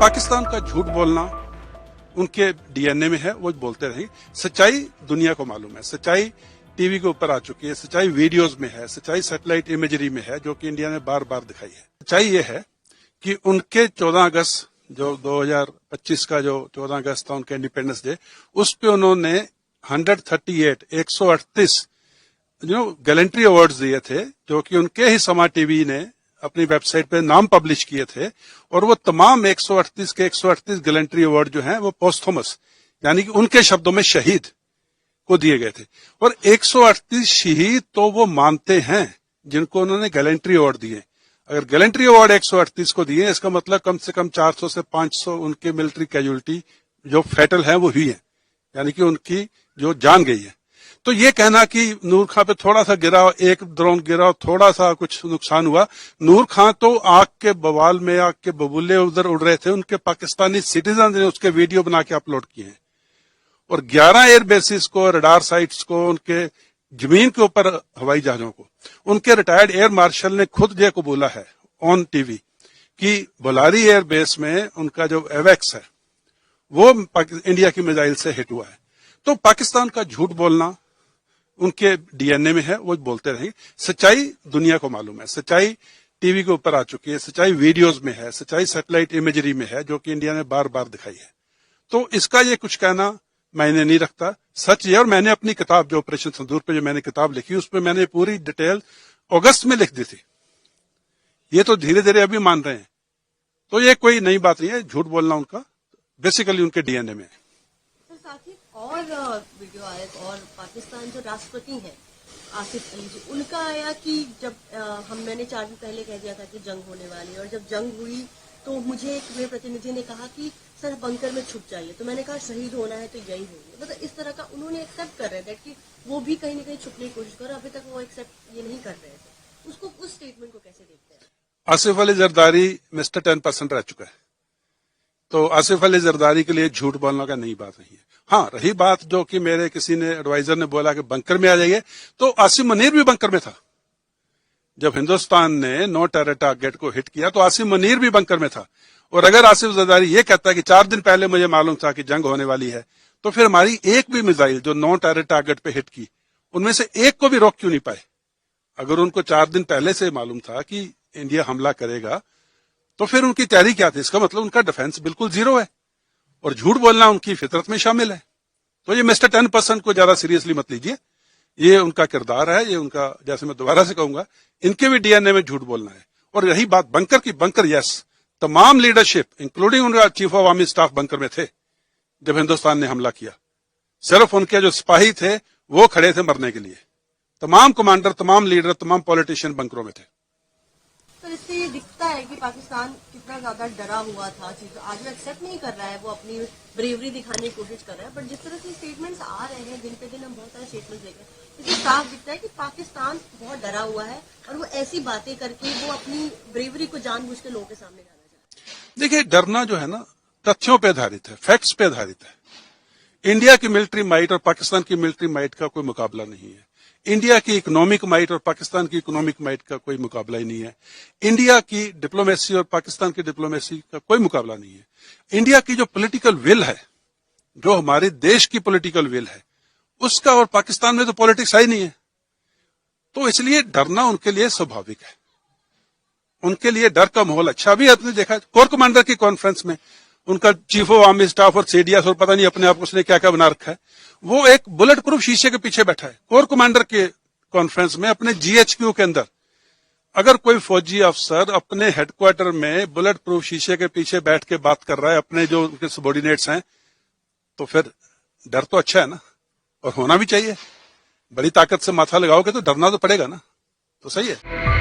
पाकिस्तान का झूठ बोलना उनके डीएनए में है, वो बोलते रहे। सच्चाई दुनिया को मालूम है, सच्चाई टीवी के ऊपर आ चुकी है, सच्चाई वीडियोस में है, सच्चाई सैटेलाइट इमेजरी में है, जो कि इंडिया ने बार बार दिखाई है। सच्चाई ये है कि उनके 14 अगस्त जो 2025 का जो 14 अगस्त था उनके इंडिपेंडेंस डे, उस पे उन्होंने 138 जो गैलेंट्री अवार्ड्स दिए थे, जो कि उनके ही समा टीवी ने अपनी वेबसाइट पे नाम पब्लिश किए थे, और वो तमाम 138 के 138 गैलेंट्री अवार्ड जो हैं वो पोस्थुमस यानी कि उनके शब्दों में शहीद को दिए गए थे। और 138 शहीद तो वो मानते हैं जिनको उन्होंने गैलेंट्री अवार्ड दिए। अगर गैलेंट्री अवार्ड 138 को दिए, इसका मतलब कम से कम 400 से 500 उनके मिलिट्री कैजुअलिटी जो फैटल है वो हुई है, यानी कि उनकी जो जान गई है। तो ये कहना कि नूर खां पे थोड़ा सा गिरा, एक ड्रोन गिरा, थोड़ा सा कुछ नुकसान हुआ, नूर खां तो आग के बवाल में आग के बबूले उधर उड़ रहे थे, उनके पाकिस्तानी सिटीजन ने उसके वीडियो बना के अपलोड किए हैं। और 11 एयर बेसिस को, रडार साइट्स को, उनके जमीन के ऊपर हवाई जहाजों को, उनके रिटायर्ड एयर मार्शल ने खुद ये को बोला है ऑन टीवी कि बोलारी एयर बेस में उनका जो एवेक्स है वो इंडिया की मिसाइल से हिट हुआ है। तो पाकिस्तान का झूठ बोलना उनके डीएनए में है, वो बोलते रहे। सच्चाई दुनिया को मालूम है, सच्चाई टीवी के ऊपर आ चुकी है, सच्चाई वीडियोस में है, सच्चाई सैटेलाइट इमेजरी में है, जो कि इंडिया ने बार बार दिखाई है। तो इसका ये कुछ कहना मैंने नहीं रखता, सच ये। और मैंने अपनी किताब जो ऑपरेशन सिंदूर पे जो मैंने किताब लिखी, उसमें मैंने पूरी डिटेल अगस्त में लिख दी थी। ये तो धीरे धीरे अभी मान रहे हैं, तो ये कोई नई बात नहीं है। झूठ बोलना उनका बेसिकली उनके डीएनए में है। साथ ही और वीडियो आया और पाकिस्तान जो राष्ट्रपति हैं आसिफ अली जी, उनका आया कि जब मैंने 4 दिन पहले कह दिया था कि जंग होने वाली है, और जब जंग हुई तो मुझे एक मेरे प्रतिनिधि ने कहा कि सर बंकर में छुप जाइए, तो मैंने कहा शहीद होना है तो यही होंगे। मतलब इस तरह का उन्होंने एक्सेप्ट कर रहे थे कि वो भी कहीं ना कहीं छुपने की कोशिश कर, अभी तक वो एक्सेप्ट ये नहीं कर रहे थे। उसको उस स्टेटमेंट को कैसे देखते हैं? आसिफ अली जरदारी मिस्टर 10% रह चुका है, तो आसिफ अली जरदारी के लिए झूठ बोलने का नई बात नहीं है। हाँ, रही बात जो कि मेरे किसी ने एडवाइजर ने बोला कि बंकर में आ जाइए, तो आसिम मुनीर भी बंकर में था। जब हिंदुस्तान ने नो टेरर टारगेट को हिट किया तो आसिम मुनीर भी बंकर में था। और अगर आसिफ जरदारी ये कहता है कि 4 दिन पहले मुझे मालूम था कि जंग होने वाली है, तो फिर हमारी एक भी मिसाइल जो नो टेरर टारगेट पे हिट की, उनमें से एक को भी रोक क्यों नहीं पाए? अगर उनको 4 दिन पहले से मालूम था कि इंडिया हमला करेगा, तो फिर उनकी तैयारी क्या थी? इसका मतलब उनका डिफेंस बिल्कुल जीरो है, और झूठ बोलना उनकी फितरत में शामिल है। तो ये मिस्टर 10% को ज्यादा सीरियसली मत लीजिए, ये उनका किरदार है, ये उनका, जैसे मैं दोबारा से कहूंगा, इनके भी डीएनए में झूठ बोलना है। और रही बात बंकर की, बंकर यस, तमाम लीडरशिप इंक्लूडिंग उनका chief of army staff bunker में थे जब हिंदुस्तान ने हमला किया। सिर्फ उनके जो सिपाही थे वो खड़े थे मरने के लिए। तमाम कमांडर, तमाम लीडर, तमाम पॉलिटिशियन बंकरों में थे। तो इससे ये दिखता है कि पाकिस्तान कितना ज्यादा डरा हुआ था, आज वो एक्सेप्ट नहीं कर रहा है, वो अपनी ब्रेवरी दिखाने की कोशिश कर रहा है। बट जिस तरह से स्टेटमेंट्स आ रहे हैं, दिन पे दिन हम बहुत सारे स्टेटमेंट्स देख रहे हैं, इससे साफ दिखता है कि पाकिस्तान बहुत डरा हुआ है, और वो ऐसी बातें करके वो अपनी ब्रेवरी को जानबूझ के लोगों के सामने लाना चाहता है। देखिए, डरना जो है ना, तथ्यों पे आधारित है, फैक्ट्स पे आधारित है। इंडिया की मिलिट्री माइट और पाकिस्तान की मिलिट्री माइट का कोई मुकाबला नहीं है। इंडिया की इकोनॉमिक माइट और पाकिस्तान की इकोनॉमिक माइट का कोई मुकाबला ही नहीं है। इंडिया की डिप्लोमेसी और पाकिस्तान की डिप्लोमेसी का कोई मुकाबला नहीं है। इंडिया की जो पॉलिटिकल विल है, जो हमारे देश की पॉलिटिकल विल है, उसका और पाकिस्तान में तो पॉलिटिक्स है ही नहीं है। तो इसलिए डरना उनके लिए स्वाभाविक है, उनके लिए डर का माहौल अच्छा भी आपने देखा। कोर कमांडर की कॉन्फ्रेंस में उनका चीफ ऑफ आर्मी स्टाफ और सीडीएस और पता नहीं अपने आप उसने क्या क्या बना रखा है, वो एक बुलेट प्रूफ शीशे के पीछे बैठा है कोर कमांडर के कॉन्फ्रेंस में अपने जीएचक्यू के अंदर। अगर कोई फौजी अफसर अपने हेडक्वार्टर में बुलेट प्रूफ शीशे के पीछे बैठ के बात कर रहा है अपने जो उनके सबॉर्डिनेट्स हैं, तो फिर डर तो अच्छा है ना, और होना भी चाहिए। बड़ी ताकत से माथा लगाओगे तो डरना तो पड़ेगा ना, तो सही है।